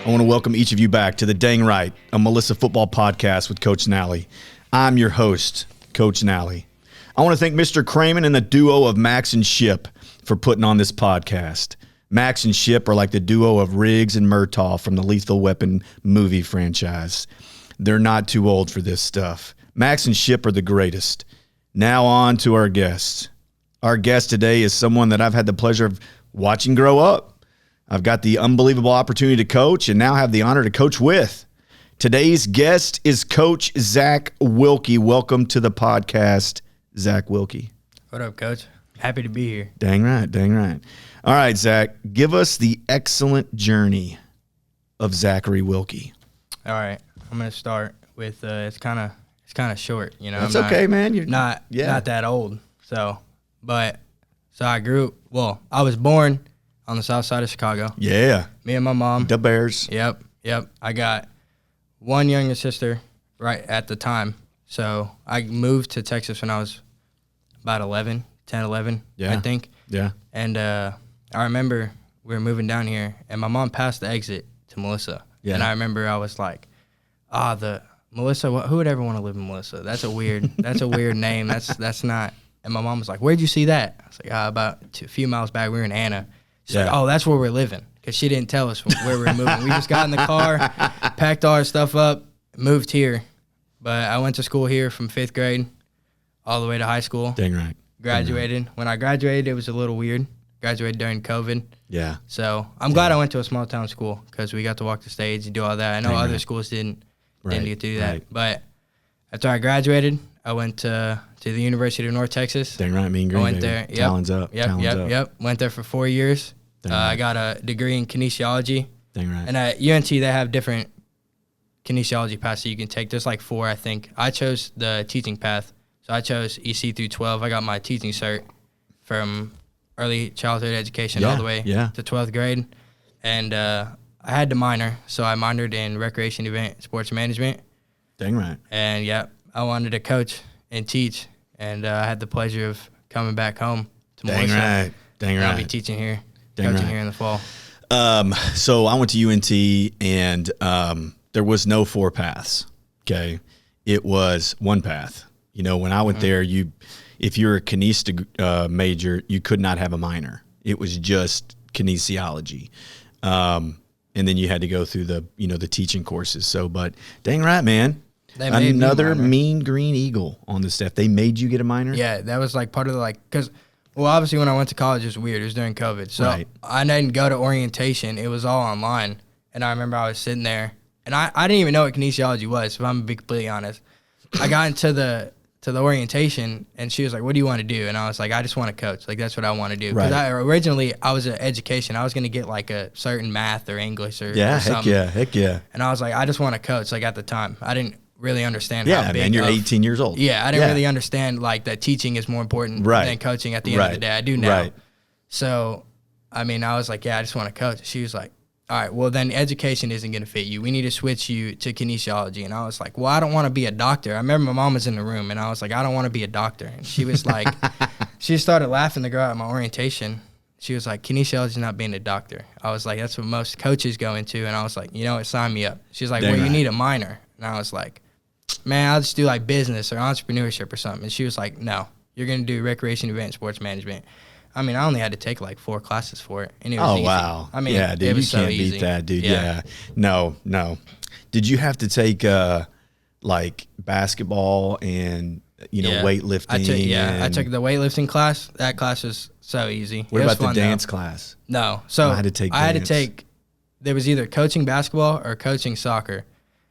I want to welcome each of you back to the Dang Right, a Melissa football podcast with Coach Nally. I'm your host, Coach Nally. I want to thank Mr. Kramen and the duo of Max and Shipp for putting on this podcast. Max and Shipp are like the duo of Riggs and Murtaugh from the Lethal Weapon movie franchise. They're not too old for this stuff. Max and Shipp are the greatest. Now on to our guests. Our guest today is someone that I've had the pleasure of watching grow up. I've got the unbelievable opportunity to coach and now have the honor to coach with. Today's guest is Coach ZACH WILKE. Welcome to the podcast, ZACH WILKE. What up, Coach? Happy to be here. Dang right, dang right. All right, Zach, give us the excellent journey of Zachary Wilke. All right, I'm gonna start with it's kind of short, you know. That's okay, man. You're not that old. So I grew. Well, I was born on the south side of Chicago. Yeah. Me and my mom. The Bears. Yep. I got one younger sister right at the time. So I moved to Texas when I was about 11, I think. Yeah. And I remember we were moving down here, and my mom passed the exit to Melissa. Yeah. And I remember I was like, the Melissa, who would ever want to live in Melissa? That's a weird name. That's not. And my mom was like, where'd you see that? I was like, about a few miles back. We were in Anna. She's like, oh, that's where we're living, because she didn't tell us where we were moving. We just got in the car, packed all our stuff up, moved here. But I went to school here from 5th grade all the way to high school. Dang right. Graduated. Dang right. When I graduated, it was a little weird. Graduated during COVID. Yeah. So I'm glad I went to a small town school, because we got to walk the stage and do all that. I know other schools didn't get to do that. Right. But after I graduated, I went to the University of North Texas. Dang right, Mean Green. I went there. Talons up. Yep. Went there for 4 years. Right. I got a degree in kinesiology. Dang right. And at UNT, they have different kinesiology paths that you can take. There's like 4, I think. I chose the teaching path. So I chose EC through 12. I got my teaching cert from early childhood education all the way to 12th grade. And I had to minor. So I minored in recreation event sports management. Dang right. And, I wanted to coach and teach. And I had the pleasure of coming back home to Melissa. Dang right. I'll be teaching here. Coaching here in the fall. So I went to UNT, and there was no 4 paths. Okay, it was 1 path. You know, when I went there, if you're a kinesiology major, you could not have a minor. It was just kinesiology, and then you had to go through the teaching courses. So, but dang right, man. Another mean green eagle on the staff. They made you get a minor? Yeah, that was like part of because. Well, obviously, when I went to college, it was weird. It was during COVID. So I didn't go to orientation. It was all online. And I remember I was sitting there. And I didn't even know what kinesiology was, if I'm going to be completely honest. I got into the orientation, and she was like, what do you want to do? And I was like, I just want to coach. Like, that's what I want to do. Because originally, I was in education. I was going to get, like, a certain math or English or something. Heck yeah. And I was like, I just want to coach, like, at the time. I didn't really understand how big. Yeah, man, you're 18 years old. Yeah, I didn't really understand like that teaching is more important than coaching at the end of the day. I do now. Right. So, I mean, I was like, I just want to coach. She was like, all right, well, then education isn't going to fit you. We need to switch you to kinesiology. And I was like, well, I don't want to be a doctor. I remember my mom was in the room, and I was like, I don't want to be a doctor. And she was like, she started laughing the girl at my orientation. She was like, kinesiology is not being a doctor. I was like, that's what most coaches go into. And I was like, you know what, sign me up. She was like, you need a minor. And I was like, man, I'll just do like business or entrepreneurship or something. And she was like, no, you're going to do recreation event sports management. I mean, I only had to take like 4 classes for it. And it was easy. Wow. I mean, yeah, dude, it was you can't beat that, dude. Yeah. No. Did you have to take like basketball and, weightlifting? I took the weightlifting class. That class was so easy. What about the dance class? No. So I had to take there was either coaching basketball or coaching soccer.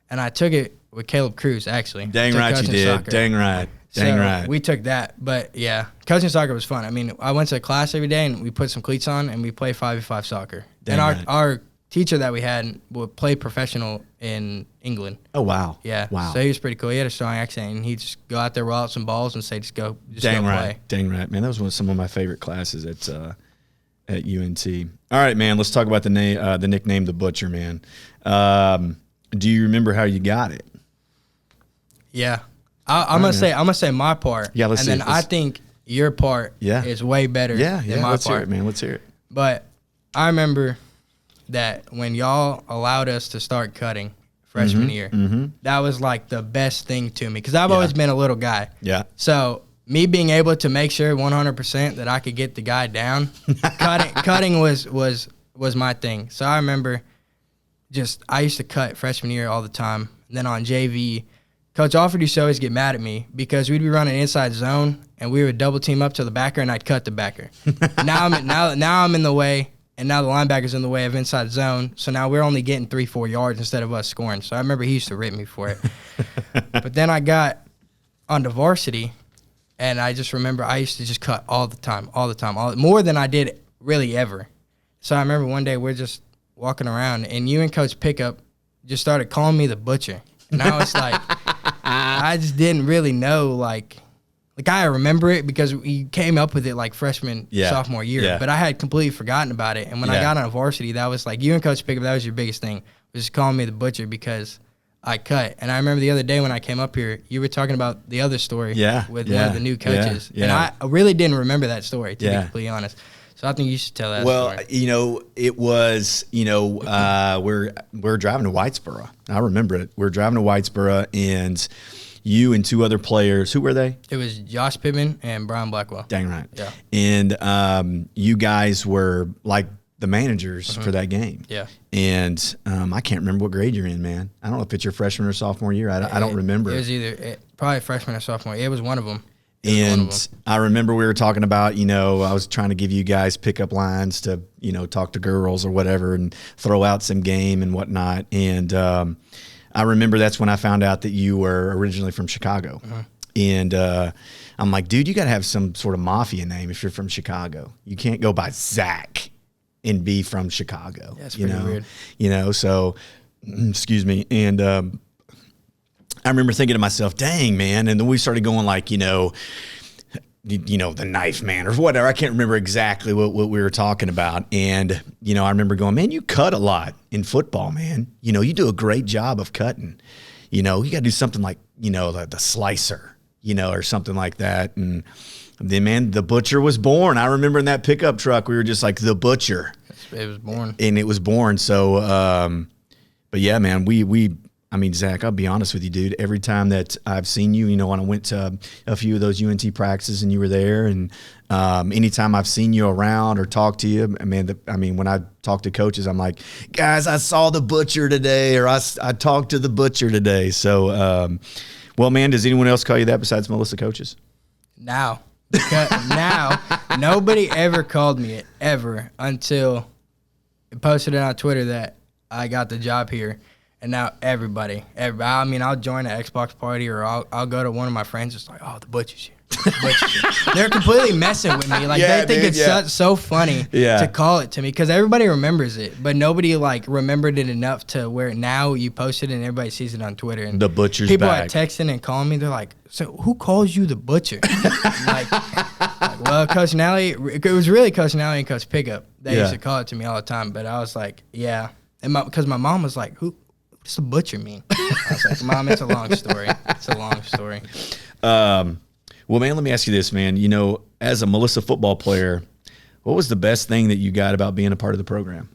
And I took it with Caleb Cruz, actually. Dang right you did. Soccer. Dang right. We took that. But, yeah, coaching soccer was fun. I mean, I went to class every day, and we put some cleats on, and we played 5v5 soccer. Our teacher that we had would play professional in England. Oh, wow. Yeah. Wow. So he was pretty cool. He had a strong accent, and he'd just go out there, roll out some balls, and say, just go play. Dang right. Man, that was some of my favorite classes at UNT. All right, man, let's talk about the nickname The Butcher, man. Do you remember how you got it? Yeah, I'm gonna say my part. Yeah, let's see. And then I think your part is way better than my part. Let's hear it, man. Let's hear it. But I remember that when y'all allowed us to start cutting freshman year, that was like the best thing to me because I've always been a little guy. Yeah. So me being able to make sure 100% that I could get the guy down, cutting was my thing. So I remember I used to cut freshman year all the time. And then on JV, Coach Alford used to always get mad at me because we'd be running inside zone and we would double team up to the backer and I'd cut the backer. now I'm in the way, and now the linebacker's in the way of inside zone. So now we're only getting 3-4 yards instead of us scoring. So I remember he used to rip me for it. But then I got onto varsity, and I just remember I used to just cut all the time, more than I did really ever. So I remember one day we're just walking around, and you and Coach Pickup just started calling me the butcher. And I was like, I just didn't really know, like I remember it because we came up with it like freshman, sophomore year. But I had completely forgotten about it. And when I got on varsity, that was like, you and Coach Pickup, that was your biggest thing, was just calling me the butcher because I cut. And I remember the other day when I came up here, you were talking about the other story with one of the new coaches. And I really didn't remember that story, to be completely honest. So I think you should tell that story. Well, it was, we're driving to Whitesboro. I remember it. We're driving to Whitesboro, and you and two other players, who were they? It was Josh Pittman and Brian Blackwell. Dang right. Yeah. And you guys were like the managers for that game. Yeah. And I can't remember what grade you're in, man. I don't know if it's your freshman or sophomore year. I don't remember. It was either probably freshman or sophomore. It was one of them. And I remember we were talking about, I was trying to give you guys pickup lines to, talk to girls or whatever and throw out some game and whatnot. And I remember that's when I found out that you were originally from Chicago. And I'm like, dude, you got to have some sort of mafia name if you're from Chicago. You can't go by Zach and be from Chicago. That's pretty weird. So, excuse me. And I remember thinking to myself, dang, man. And then we started going like, the knife man or whatever. I can't remember exactly what we were talking about. And, I remember going, man, you cut a lot in football, man. You do a great job of cutting. You got to do something like, the slicer, or something like that. And then, man, the butcher was born. I remember in that pickup truck, we were just like, the butcher. It was born. And it was born. So, but yeah, man, Zach, I'll be honest with you, dude. Every time that I've seen you, when I went to a few of those UNT practices and you were there, and anytime I've seen you around or talked to you, when I talk to coaches, I'm like, guys, I saw the butcher today, or I talked to the butcher today. So, well, man, does anyone else call you that besides Melissa coaches? Now, nobody ever called me it ever until I posted it on Twitter that I got the job here. And now everybody, I'll join an Xbox party, or I'll go to one of my friends. It's like, oh, the butcher's here. They're completely messing with me. Like, they think it's so funny to call it to me because everybody remembers it, but nobody remembered it enough to where now you post it and everybody sees it on Twitter. And the butcher's people back. are texting and calling me. They're like, so who calls you the butcher? Well, Coach Nally. It was really Coach Nally and Coach Pickup. They used to call it to me all the time. But I was like, yeah, and because my mom was like, who? What's the butcher mean? I was like, Mom, it's a long story. Well, man, let me ask you this, man. As a Melissa football player, what was the best thing that you got about being a part of the program?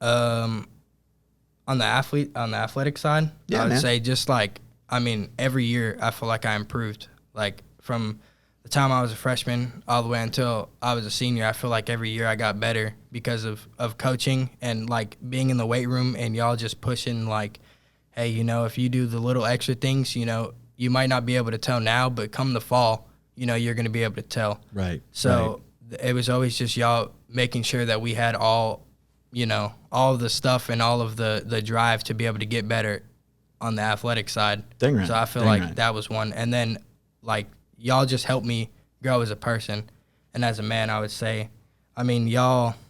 On the athletic side, I would say just every year I feel like I improved. Like from the time I was a freshman all the way until I was a senior, I feel like every year I got better because of coaching and being in the weight room and y'all just pushing hey, if you do the little extra things, you might not be able to tell now, but come the fall, you're going to be able to tell. Right. So it was always just y'all making sure that we had all of the stuff and all of the drive to be able to get better on the athletic side. Dang right. So I feel that was one. And then y'all just helped me grow as a person and as a man, I would say.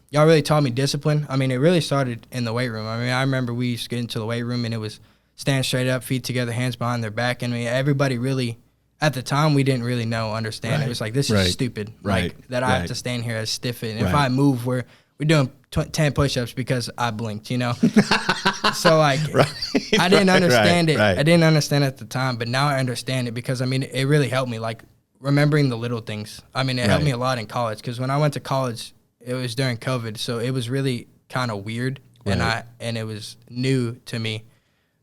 Y'all really taught me discipline. It really started in the weight room. I remember we used to get into the weight room and it was stand straight up, feet together, hands behind their back. Everybody really, at the time, we didn't really understand. Right. It was like, this is stupid. Right. That I have to stand here as stiff. And if I move, we're doing 10 push-ups because I blinked, So I didn't understand it. I didn't understand it at the time, but now I understand it because, it really helped me, remembering the little things. It helped me a lot in college because when I went to college, it was during COVID, so it was really kind of weird, and it was new to me.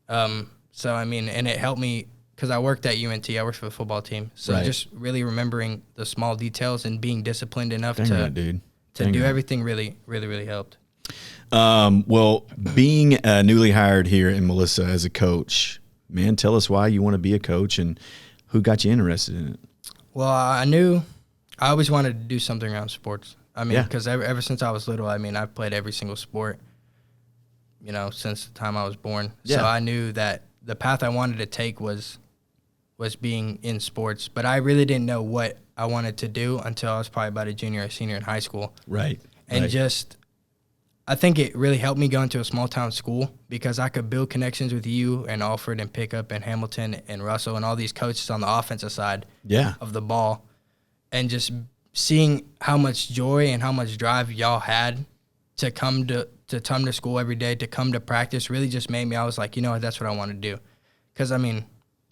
So I mean, and it helped me because I worked at UNT. I worked for the football team, so just really remembering the small details and being disciplined enough to do everything really helped. Well, being newly hired here in Melissa as a coach, man, tell us why you want to be a coach and who got you interested in it. Well, I knew I always wanted to do something around sports. I mean, because ever since I was little, I mean, I've played every single sport, you know, since the time I was born. Yeah. So I knew that the path I wanted to take was being in sports, but I really didn't know what I wanted to do until I was probably about a junior or senior in high school. Right. And I think it really helped me going to a small town school because I could build connections with you and Alfred and Pickup and Hamilton and Russell and all these coaches on the offensive side of the ball, and just seeing how much joy and how much drive y'all had to come to school every day, to come to practice, really just made me, I was like, you know what, that's what I want to do. Because, I mean,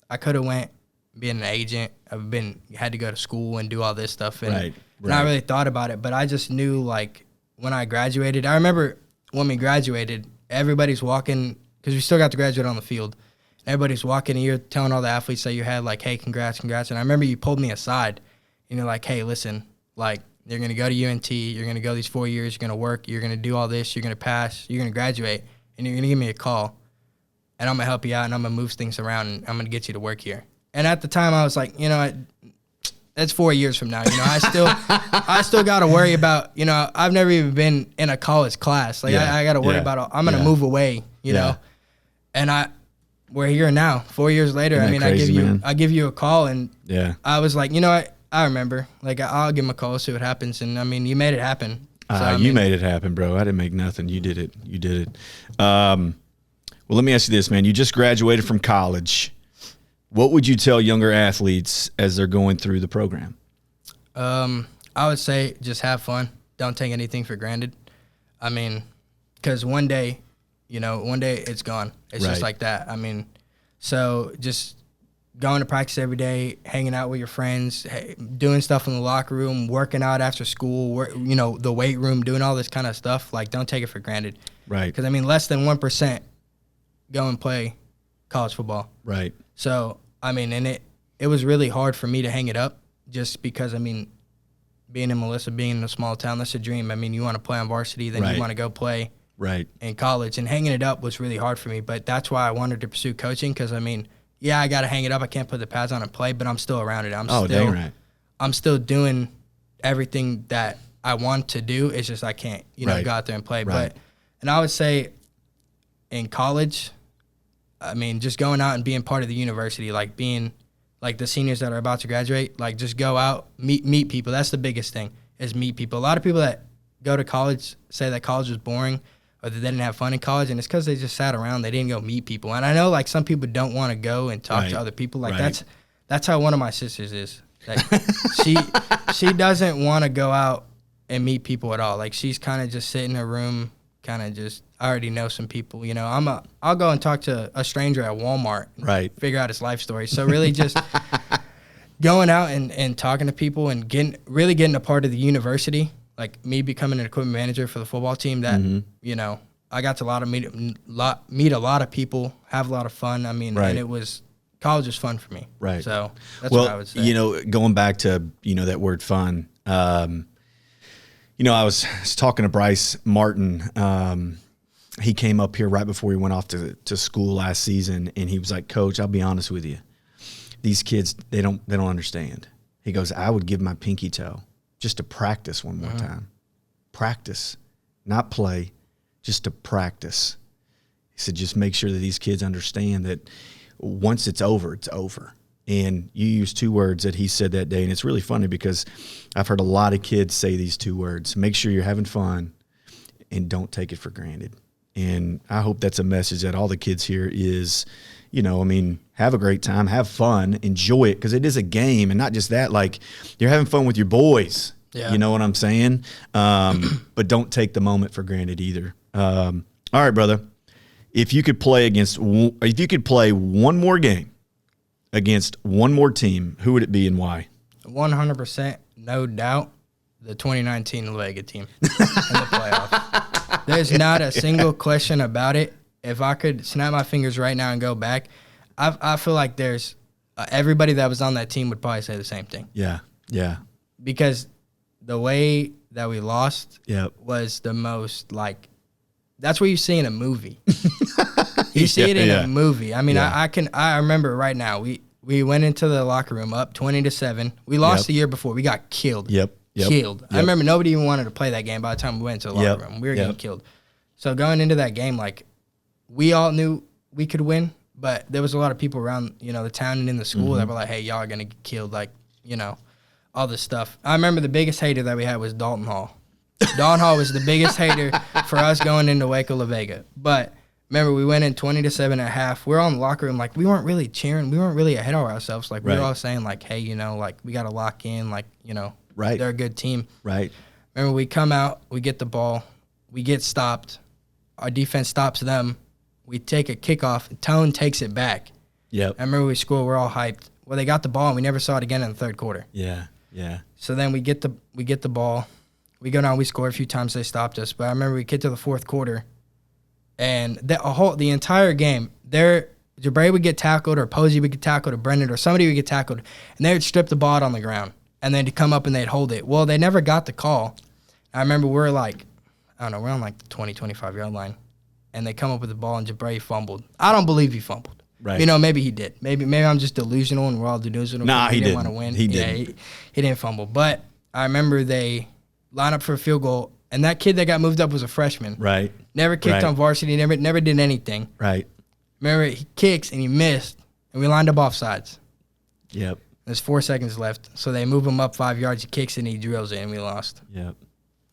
I could have went being an agent. Had to go to school and do all this stuff. And I really thought about it. But I just knew, like, when I graduated, I remember when we graduated, everybody's walking, because we still got to graduate on the field. Everybody's walking and you're telling all the athletes that you had, like, hey, congrats. And I remember you pulled me aside and you're like, hey, listen, like, you're going to go to UNT, you're going to go these 4 years, you're going to work, you're going to do all this, you're going to pass, you're going to graduate, and you're going to give me a call. And I'm going to help you out, and I'm going to move things around, and I'm going to get you to work here. And at the time, I was like, you know, that's 4 years from now. You know, I still got to worry about, you know, I've never even been in a college class. Like, I got to worry about, I'm going to move away, you know. And we're here now, 4 years later. Isn't that crazy, I give you a call, and I was like, you know what? I remember. Like, I'll give him a call, see what happens. And, I mean, you made it happen. So, you made it happen, bro. I didn't make nothing. You did it. Well, let me ask you this, man. You just graduated from college. What would you tell younger athletes as they're going through the program? I would say just have fun. Don't take anything for granted. I mean, because one day it's gone. It's just like that. I mean, so just going to practice every day, hanging out with your friends, doing stuff in the locker room, working out after school, you know, the weight room, doing all this kind of stuff. Like, don't take it for granted. Right. Because, I mean, less than 1% go and play college football. Right. So, I mean, and it was really hard for me to hang it up just because, I mean, being in Melissa, being in a small town, that's a dream. I mean, you want to play on varsity, then you want to go play in college. And hanging it up was really hard for me. But that's why I wanted to pursue coaching because, I mean, yeah, I got to hang it up. I can't put the pads on and play, but I'm still around it. I'm still doing everything that I want to do. It's just I can't, you know, go out there and play. But and I would say in college, I mean, just going out and being part of the university, like being like the seniors that are about to graduate, like just go out, meet people. That's the biggest thing is meet people. A lot of people that go to college say that college was boring or that they didn't have fun in college, and it's because they just sat around. They didn't go meet people. And I know, like, some people don't want to go and talk to other people. Like, that's how one of my sisters is. Like, she doesn't want to go out and meet people at all. Like, she's kind of just sit in her room, kind of just, I already know some people. You know, I'll go and talk to a stranger at Walmart and figure out his life story. So really just going out and talking to people and getting a part of the university. Like me becoming an equipment manager for the football team, that you know, I got to meet a lot of people, have a lot of fun. I mean, and college was fun for me. Right. So that's what I would say. You know, going back to, you know, that word fun, you know, I was talking to Bryce Martin. He came up here right before he went off to school last season, and he was like, Coach, I'll be honest with you. These kids, they don't understand. He goes, I would give my pinky toe just to practice one more time. Practice, not play, just to practice. He said, just make sure that these kids understand that once it's over, it's over. And you used two words that he said that day, and it's really funny because I've heard a lot of kids say these two words: make sure you're having fun and don't take it for granted. And I hope that's a message that all the kids here is, you know, I mean, have a great time, have fun, enjoy it, because it is a game. And not just that, like, you're having fun with your boys. Yeah. You know what I'm saying? But don't take the moment for granted either. All right, brother. If you could play one more game against one more team, who would it be and why? 100%, no doubt, the 2019 Lega team in the playoffs. There's not a single question about it. If I could snap my fingers right now and go back, I feel like there's everybody that was on that team would probably say the same thing. Yeah, yeah. Because the way that we lost was the most like, that's what you see in a movie. You see it in a movie. I mean, I remember right now, we went into the locker room up 20-7. We lost the year before. We got killed. Killed. I remember nobody even wanted to play that game by the time we went into the locker room. We were getting killed. So going into that game, like, we all knew we could win, but there was a lot of people around, the town and in the school that were like, hey, y'all are going to get killed, like, all this stuff. I remember the biggest hater that we had was Dalton Hall. Dalton Hall was the biggest hater for us going into Waco La Vega. But remember, we went in 20-7 at half. We were on the locker room, like, we weren't really cheering. We weren't really ahead of ourselves. Like, we were all saying, like, hey, like, we got to lock in, like, they're a good team. Right. Remember, we come out, we get the ball, we get stopped. Our defense stops them. We take a kickoff, and Tone takes it back. Yep. I remember we scored, we're all hyped. Well, they got the ball, and we never saw it again in the third quarter. Yeah, yeah. So then we get the ball. We go down, we score a few times, they stopped us. But I remember we get to the fourth quarter, and the entire game, Jabray would get tackled, or Posey would get tackled, or Brendan, or somebody would get tackled, and they would strip the ball out on the ground, and they'd come up and they'd hold it. Well, they never got the call. I remember we're like, I don't know, we're on like the 20, 25-yard line, and they come up with the ball, and Jabray fumbled. I don't believe he fumbled. Right. Maybe he did. Maybe I'm just delusional, and we're all delusional. Nah, he didn't want to win. He didn't. He didn't fumble. But I remember they line up for a field goal, and that kid that got moved up was a freshman. Right. Never kicked on varsity. Never did anything. Right. Remember, he kicks, and he missed, and we lined up offsides. Yep. There's 4 seconds left, so they move him up 5 yards. He kicks it, and he drills it, and we lost. Yep.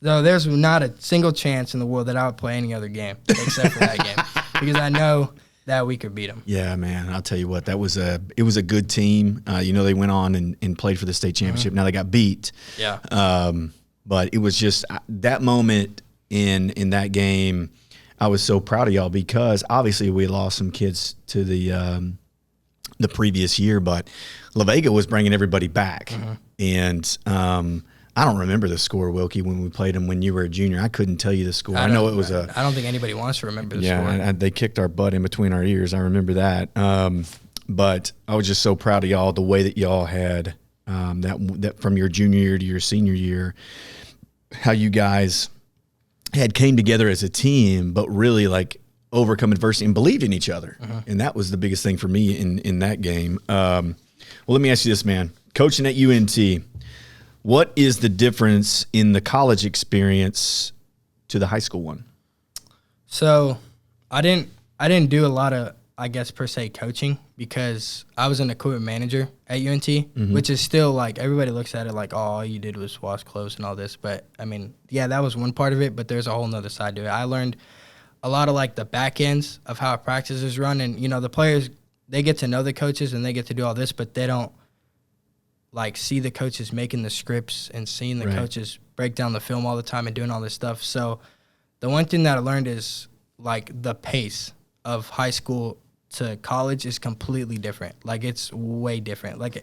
So there's not a single chance in the world that I would play any other game except for that game, because I know that we could beat them. Yeah, man. I'll tell you what, it was a good team. They went on and played for the state championship. Now they got beat. Yeah. But it was just that moment in that game. I was so proud of y'all, because obviously we lost some kids to the previous year, but La Vega was bringing everybody back. And I don't remember the score, Wilkie, when we played them when you were a junior. I couldn't tell you the score. I know it was I don't think anybody wants to remember the score. Yeah, they kicked our butt in between our ears. I remember that. But I was just so proud of y'all, the way that y'all had that from your junior year to your senior year, how you guys had came together as a team, but really like overcome adversity and believed in each other. And that was the biggest thing for me in that game. Well, let me ask you this, man. Coaching at UNT, what is the difference in the college experience to the high school one? So I didn't do a lot of, I guess, per se coaching, because I was an equipment manager at UNT, which is still like, everybody looks at it like, oh, all you did was wash clothes and all this. But I mean, yeah, that was one part of it, but there's a whole nother side to it. I learned a lot of like the back ends of how a practice is run. And, the players, they get to know the coaches and they get to do all this, but they don't like see the coaches making the scripts and seeing the coaches break down the film all the time and doing all this stuff. So the one thing that I learned is like the pace of high school to college is completely different. Like, it's way different. Like,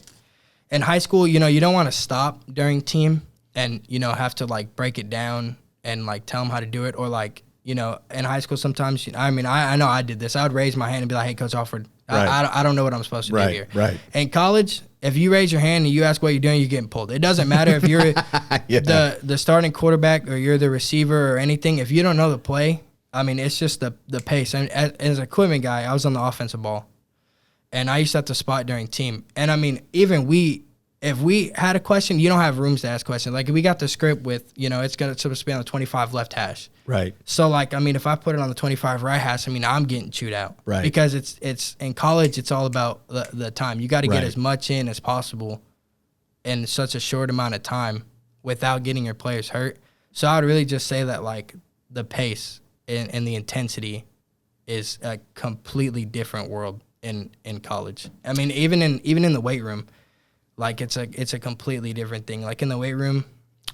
in high school, you don't want to stop during team and, have to like break it down and like tell them how to do it. Or like, in high school sometimes, I know I did this. I would raise my hand and be like, hey, Coach Alford, I don't know what I'm supposed to do here. Right. In college, if you raise your hand and you ask what you're doing, you're getting pulled. It doesn't matter if you're the starting quarterback or you're the receiver or anything. If you don't know the play, I mean, it's just the pace. I mean, as an equipment guy, I was on the offensive ball, and I used to have to spot during team. And I mean, even if we had a question, you don't have rooms to ask questions. Like, if we got the script with, it's supposed to be on the 25 left hash. Right. So, like, I mean, if I put it on the 25 right hash, I mean, I'm getting chewed out. Right. Because it's in college, it's all about the time. You got to get as much in as possible in such a short amount of time without getting your players hurt. So I would really just say that, like, the pace and the intensity is a completely different world in college. I mean, even in the weight room, like, it's a completely different thing. Like, in the weight room,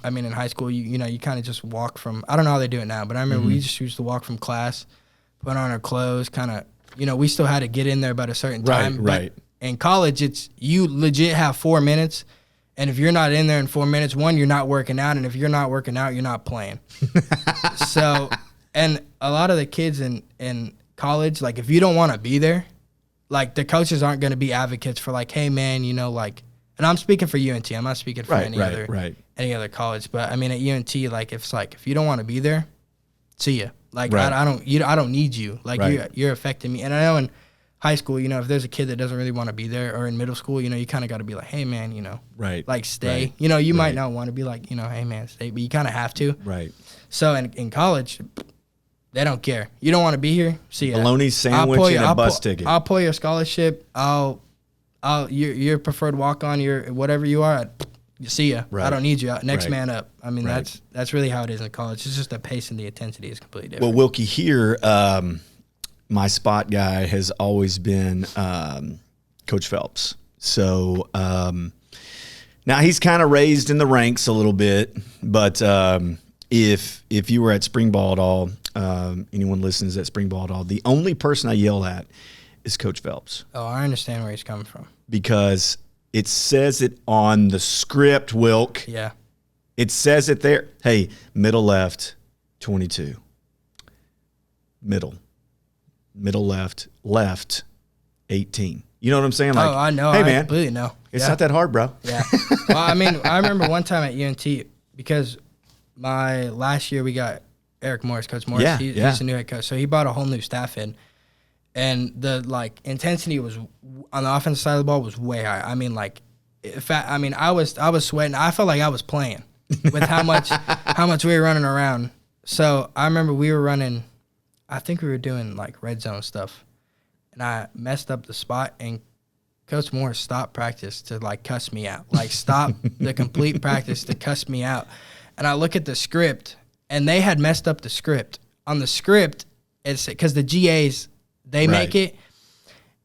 I mean, in high school, you kind of just walk from, I don't know how they do it now, but I remember we just used to walk from class, put on our clothes, kind of, we still had to get in there about a certain time. Right. But in college, it's, you legit have 4 minutes, and if you're not in there in 4 minutes, one, you're not working out, and if you're not working out, you're not playing. So And a lot of the kids in college, like if you don't want to be there, like the coaches aren't going to be advocates for like, hey man, you know, like, and I'm speaking for UNT. I'm not speaking for any other college. But I mean, at UNT, like if you don't want to be there, see ya. Like I don't need you. Like you're affecting me. And I know in high school, you know, if there's a kid that doesn't really want to be there, or in middle school, you know, you kind of got to be like, hey man, you know, like stay. You know, you might not want to be like, you know, hey man, stay, but you kind of have to. So in college, they don't care. You don't want to be here, see ya. Bologna sandwich and a bus ticket. I'll pull your scholarship. Your preferred walk on, your whatever you are. See ya. I don't need you. Next man up. I mean, that's really how it is in college. It's just the pace and the intensity is completely different. Well, Wilkie, here, my spot guy has always been Coach Phelps. So now he's kind of raised in the ranks a little bit, but if you were at spring ball at all, anyone listens at spring ball at all, the only person I yell at is Coach Phelps. Oh, I understand where he's coming from. Because it says it on the script, Wilk. Yeah. It says it there. Hey, middle left, 22. Middle left, 18. You know what I'm saying? Like, I know. Hey, I man, completely know. It's not that hard, bro. Yeah. Well, I mean, I remember one time at UNT, because my last year we got Eric Morris, Coach Morris. He's the new head coach. So he brought a whole new staff in. And the like intensity was on the offensive side of the ball was way higher. I mean, like, I was sweating. I felt like I was playing with how much we were running around. So I remember we were running. I think we were doing like red zone stuff, and I messed up the spot. And Coach Morris stopped practice to like cuss me out. Like stop the complete practice to cuss me out. And I look at the script, and they had messed up the script. On the script, it's because the GAs. They make it,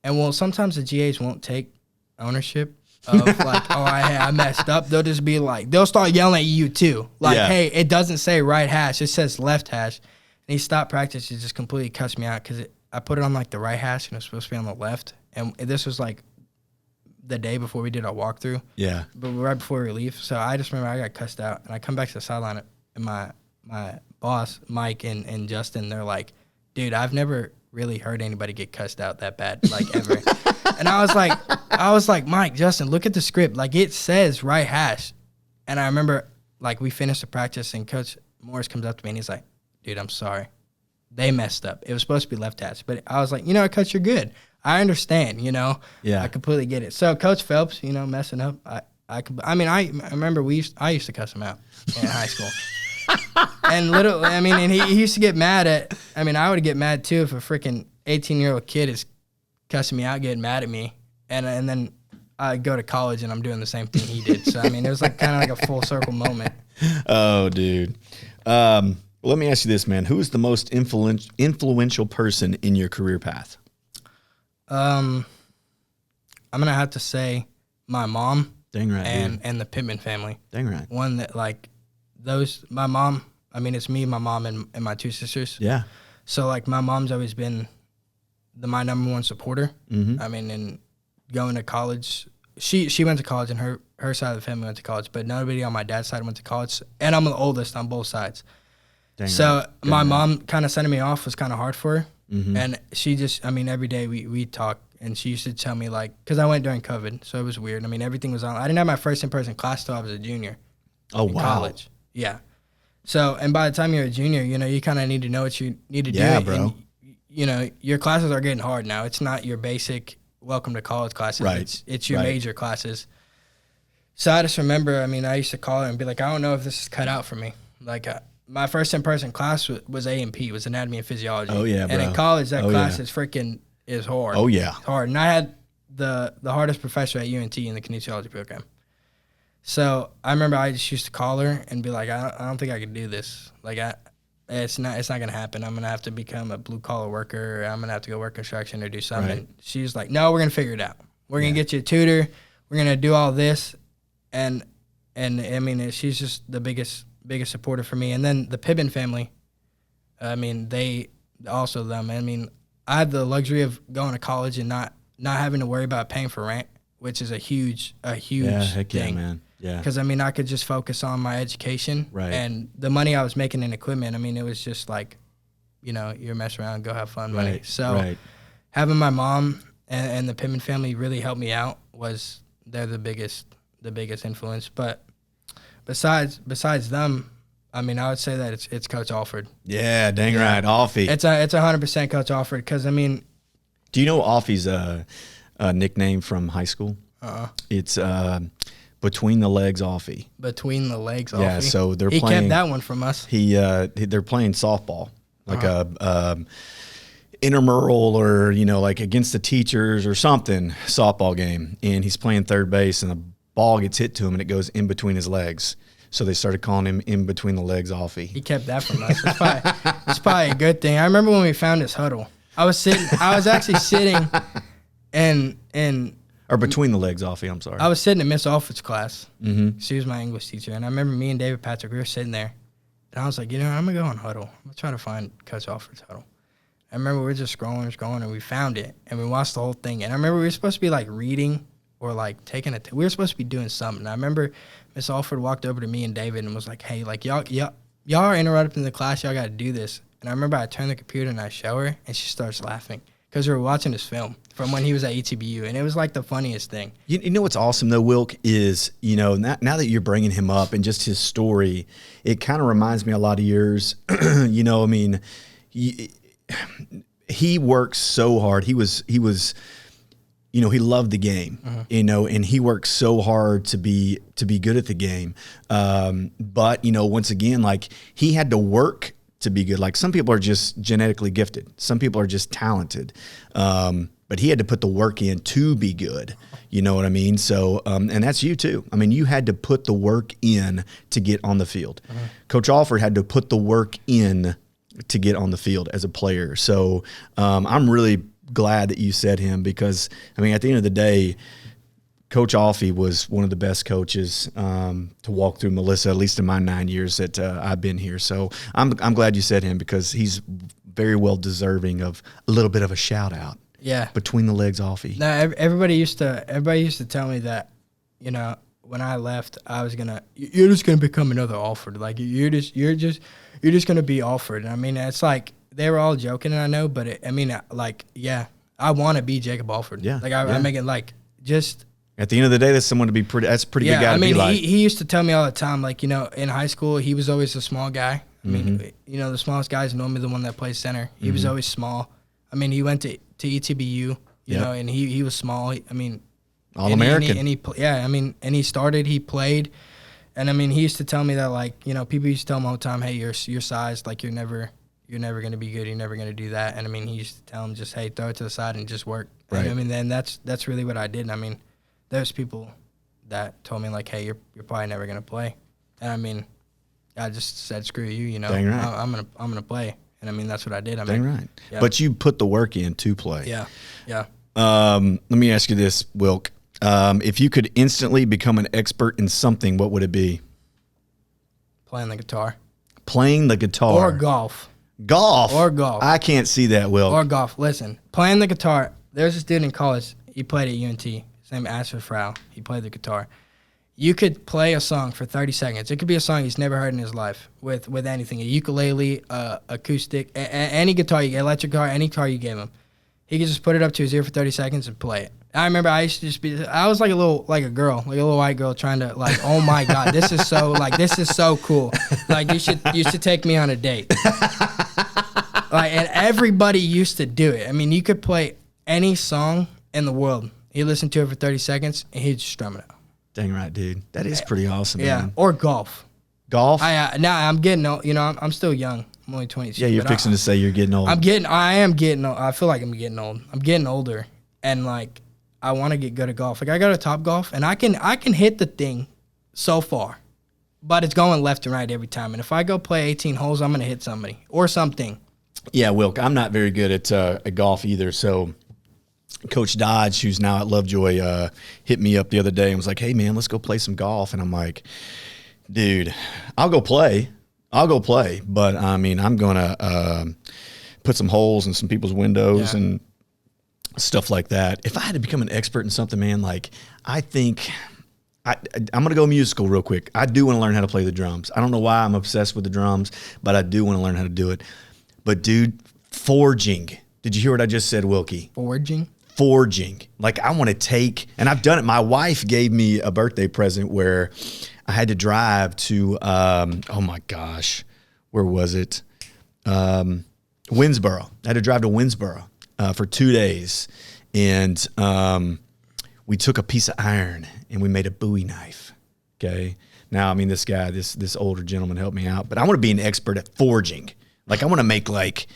and well, sometimes the GAs won't take ownership of like, oh, I messed up. They'll just be like, they'll start yelling at you too. Like, hey, it doesn't say right hash, it says left hash. And he stopped practice. He just completely cussed me out because I put it on like the right hash and it was supposed to be on the left. And this was like the day before we did our walkthrough. Yeah. But right before we leave. So I just remember I got cussed out, and I come back to the sideline, and my boss, Mike and Justin, they're like, dude, I've never really heard anybody get cussed out that bad, like ever. And I was like, Mike, Justin, look at the script. Like it says right hash. And I remember like we finished the practice, and Coach Morris comes up to me and he's like, dude, I'm sorry. They messed up. It was supposed to be left hash. But I was like, you know what, Coach, you're good. I understand, you know. Yeah. I completely get it. So Coach Phelps, you know, messing up, I remember I used to cuss him out in high school. And literally, I mean, and he used to get mad at, I mean, I would get mad too if a freaking 18-year-old kid is cussing me out, getting mad at me. And then I go to college and I'm doing the same thing he did. So, I mean, it was like kind of like a full circle moment. Oh, dude. Let me ask you this, man. Who is the most influential person in your career path? I'm going to have to say my mom. Dang right, and the Pittman family. Dang right. One that like my mom, I mean, it's me, my mom, and my two sisters. Yeah. So like my mom's always been my number one supporter. Mm-hmm. I mean, and going to college, she went to college, and her side of the family went to college, but nobody on my dad's side went to college, and I'm the oldest on both sides. Dang so right. My mom kind of sending me off was kind of hard for her. Mm-hmm. And she just, I mean, every day we talk, and she used to tell me like, because I went during COVID, so it was weird. I mean, everything was on. I didn't have my first in-person class till I was a junior. Oh, wow. College. Yeah. So, and by the time you're a junior, you know, you kind of need to know what you need to do. Yeah, bro. And, you know, your classes are getting hard now. It's not your basic welcome to college classes. Right. It's your major classes. So I just remember, I mean, I used to call her and be like, I don't know if this is cut out for me. Like, my first in-person class was A&P, was anatomy and physiology. Oh, yeah, bro. And in college, that class is hard. Oh, yeah. It's hard. And I had the hardest professor at UNT in the kinesiology program. So I remember I just used to call her and be like, I don't think I can do this. Like, it's not going to happen. I'm going to have to become a blue-collar worker, or I'm going to have to go work construction or do something. Right. She's like, no, we're going to figure it out. We're going to get you a tutor. We're going to do all this. And I mean, she's just the biggest supporter for me. And then the Pittman family, I mean, I mean, I had the luxury of going to college and not having to worry about paying for rent, which is a huge thing. Yeah, man. Yeah. Because, I mean, I could just focus on my education. Right. And the money I was making in equipment, I mean, it was just like, you're mess around, go have fun money. So having my mom and the Pittman family really helped me out. They're the biggest influence. But besides them, I mean, I would say that it's Coach Alford. Yeah, dang right, Alfie. It's 100% Coach Alford, because I mean, do you know Alfie's a nickname from high school? It's Between the Legs Alfie. Between the Legs Alfie. Yeah, so he kept that one from us. They're playing softball, like a intramural or like against the teachers or something softball game, and he's playing third base, and the ball gets hit to him and it goes in between his legs. So they started calling him In Between the Legs Alfie. He kept that from us. It's probably a good thing. I remember when we found his huddle. I was actually sitting or Between the Legs Alfie, I'm sorry. I was sitting in Miss Alford's class. Mm-hmm. She was my English teacher. And I remember me and David Patrick, we were sitting there. And I was like, I'm going to go on huddle. I'm going to try to find Coach Alford's huddle. I remember we were just scrolling, and we found it. And we watched the whole thing. And I remember we were supposed to be, like, reading or, like, taking a we were supposed to be doing something. And I remember Miss Alford walked over to me and David and was like, hey, like, y'all are interrupting the class. Y'all got to do this. And I remember I turned the computer and I show her, and she starts laughing because we were watching this film from when he was at ETBU, and it was like the funniest thing. You know what's awesome though, Wilk, is now that you're bringing him up and just his story, it kind of reminds me a lot of yours. I mean, he works so hard. He was. He loved the game, and he worked so hard to be good at the game. But once again, like, he had to work to be good. Like, some people are just genetically gifted. Some people are just talented. But he had to put the work in to be good. You know what I mean? So, and that's you too. I mean, you had to put the work in to get on the field. Coach Alford had to put the work in to get on the field as a player. So I'm really glad that you said him, because, I mean, at the end of the day, Coach Alfie was one of the best coaches to walk through Melissa, at least in my 9 years that I've been here. So I'm glad you said him, because he's very well deserving of a little bit of a shout out. Yeah, Between the Legs Alfie. No, everybody used to tell me that, when I left, you're just gonna become another Alford. Like, you're just gonna be Alford. And I mean, it's like they were all joking, and I know, but I want to be Jacob Alford. Yeah, I make it like just. At the end of the day, that's that's a pretty good guy to be like. He used to tell me all the time, like, in high school, he was always a small guy. I mean, the smallest guy is normally the one that plays center. He was always small. I mean, he went to ETBU, and he was small. I mean, All-American. And he started, he played. And I mean, he used to tell me that, like, people used to tell him all the time, hey, your size, like, you're never going to be good. You're never going to do that. And I mean, he used to tell him, just, hey, throw it to the side and just work. Right. And I mean, then that's really what I did. And I mean, there's people that told me, like, hey, you're probably never going to play. And I mean, I just said, screw you, Dang right. I'm gonna play. And I mean, that's what I did. Dang right. Yeah. But you put the work in to play. Yeah. Let me ask you this, Wilk. If you could instantly become an expert in something, what would it be? Playing the guitar. Playing the guitar. Or golf. Golf? Or golf. I can't see that, Wilk. Or golf. Listen, playing the guitar, there's this dude in college, he played at UNT. His name is Asher Frau. He played the guitar. You could play a song for 30 seconds. It could be a song he's never heard in his life with anything, a ukulele, acoustic, any guitar, electric guitar, any guitar you gave him. He could just put it up to his ear for 30 seconds and play it. I remember I used to I was like a little white girl trying to, like, oh my God, this is so cool. Like, you should take me on a date. Like, and everybody used to do it. I mean, you could play any song in the world. He'd listen to it for 30 seconds and he'd just strum it out. Dang right, dude. That is pretty awesome, man. Or golf. Golf? I'm getting old. I'm still young. I'm only 22. Yeah, you're fixing to say you're getting old. I am getting old. I feel like I'm getting old. I'm getting older. And, like, I want to get good at golf. Like, I go to Top Golf, and I can hit the thing so far, but it's going left and right every time. And if I go play 18 holes, I'm going to hit somebody or something. Yeah, Wilk, I'm not very good at golf either, so Coach Dodge, who's now at Lovejoy, hit me up the other day and was like, hey, man, let's go play some golf. And I'm like, dude, I'll go play. But, I mean, I'm going to put some holes in some people's windows and stuff like that. If I had to become an expert in something, man, like, I think I'm going to go musical real quick. I do want to learn how to play the drums. I don't know why I'm obsessed with the drums, but I do want to learn how to do it. But dude, forging. Did you hear what I just said, Wilkie? Forging. Like I want to take, and I've done it. My wife gave me a birthday present where I had to drive to, oh my gosh, where was it? Winsboro. I had to drive to Winsboro for 2 days. And we took a piece of iron and we made a Bowie knife. Okay. Now, I mean, this guy, this older gentleman helped me out, but I want to be an expert at forging. Like I want to make like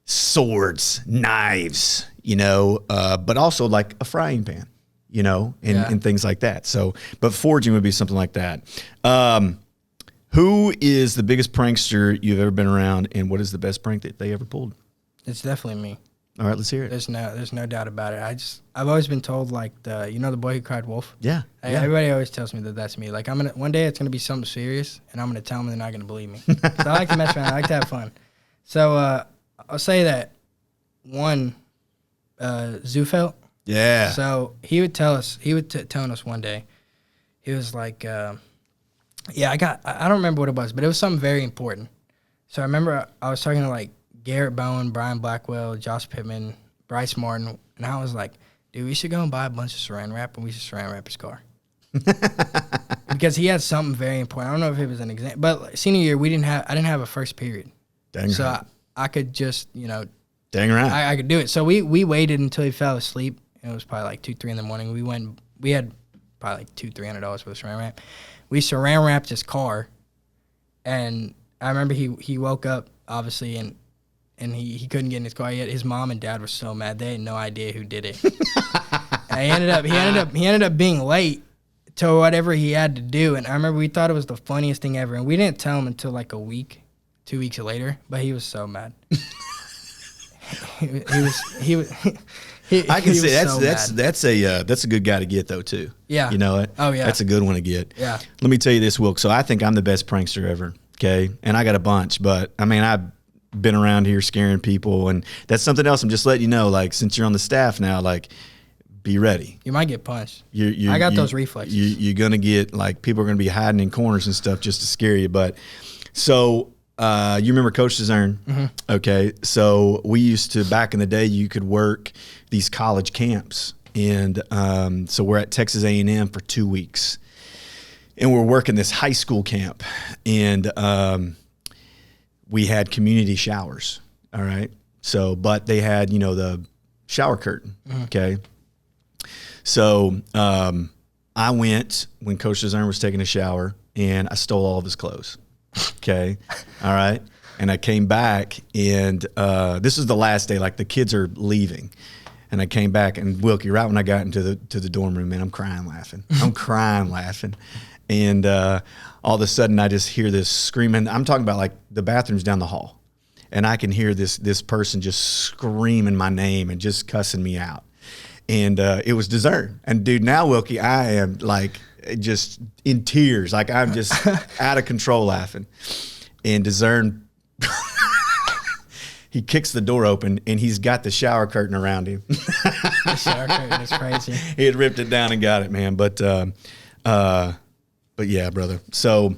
swords, knives, you know, but also like a frying pan, you know, and things like that. So, but forging would be something like that. Who is the biggest prankster you've ever been around, and what is the best prank that they ever pulled? It's definitely me. All right, let's hear it. There's no doubt about it. I've always been told like the boy who cried wolf. Yeah. Everybody always tells me that that's me. Like one day it's gonna be something serious, and I'm gonna tell them they're not gonna believe me. So I like to mess around. I like to have fun. So I'll say that one, Zufelt. Yeah. So he would tell us one day, he was like, I don't remember what it was, but it was something very important. So I remember I was talking to like Garrett Bowen, Brian Blackwell, Josh Pittman, Bryce Martin, and I was like, dude, we should go and buy a bunch of saran wrap, and we should saran wrap his car. Because he had something very important. I don't know if it was an exam, but senior year I didn't have a first period. Dang so right. I could just, dang right. I could do it. So we waited until he fell asleep. It was probably like 2-3 in the morning. We had probably like $200-$300 for the saran wrap. We saran wrapped his car, and I remember he woke up obviously and he couldn't get in his car yet. His mom and dad were so mad; they had no idea who did it. And he ended up being late to whatever he had to do. And I remember we thought it was the funniest thing ever, and we didn't tell him until like 2 weeks later. But he was so mad. I can say that's a good guy to get though too. Yeah. You know it. Oh yeah. That's a good one to get. Yeah. Let me tell you this, Wilk. So I think I'm the best prankster ever. Okay, and I got a bunch, but I mean I've been around here scaring people, and that's something else. I'm just letting you know. Like since you're on the staff now, like be ready. You might get punched. I got those reflexes. You're gonna get like people are gonna be hiding in corners and stuff just to scare you. But so. You remember Coach DeZern? Mm-hmm. Okay, so we used to, back in the day, you could work these college camps. And so we're at Texas A&M for 2 weeks. And we're working this high school camp. And we had community showers, all right? So, but they had, the shower curtain, okay? So I went when Coach DeZern was taking a shower, and I stole all of his clothes. Okay. All right. And I came back, and this is the last day, like the kids are leaving. And I came back, and Wilkie, right when I got into the dorm room, man, I'm crying laughing. And all of a sudden I just hear this screaming. I'm talking about like the bathroom's down the hall. And I can hear this person just screaming my name and just cussing me out. And it was DeZern. And dude, now Wilkie, I am like just in tears. Like I'm just out of control laughing. And DeZern, he kicks the door open, and he's got the shower curtain around him. The shower curtain is crazy. He had ripped it down and got it, man. But yeah, brother. So,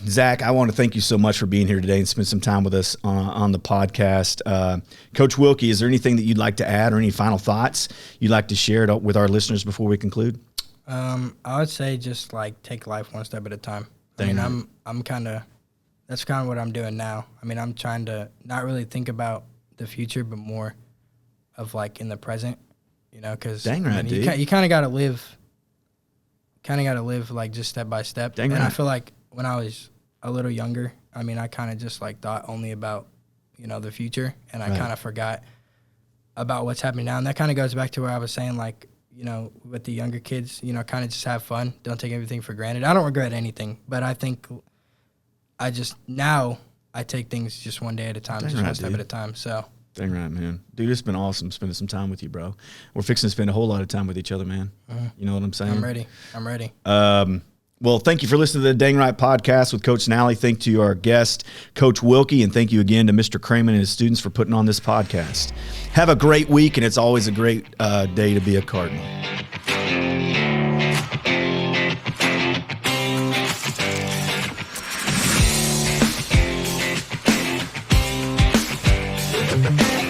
Zach, I want to thank you so much for being here today and spend some time with us on the podcast. Coach Wilkie, is there anything that you'd like to add or any final thoughts you'd like to share with our listeners before we conclude? I would say just like take life one step at a time. That's kind of what I'm doing now. I mean, I'm trying to not really think about the future, but more of like in the present, because you kind of got to live. Like just step by step. I feel like when I was a little younger, I mean, I kind of just like thought only about, the future, and I kind of forgot about what's happening now. And that kind of goes back to where I was saying, like, with the younger kids, kind of just have fun. Don't take everything for granted. I don't regret anything, but I think I take things just one day at a time, one step at a time. So. Dang right, man. Dude, it's been awesome spending some time with you, bro. We're fixing to spend a whole lot of time with each other, man. You know what I'm saying? I'm ready. Well, thank you for listening to the Dang Right podcast with Coach Nally. Thank you to our guest, Coach Wilkie, and thank you again to Mr. Kramen and his students for putting on this podcast. Have a great week, and it's always a great day to be a Cardinal. it.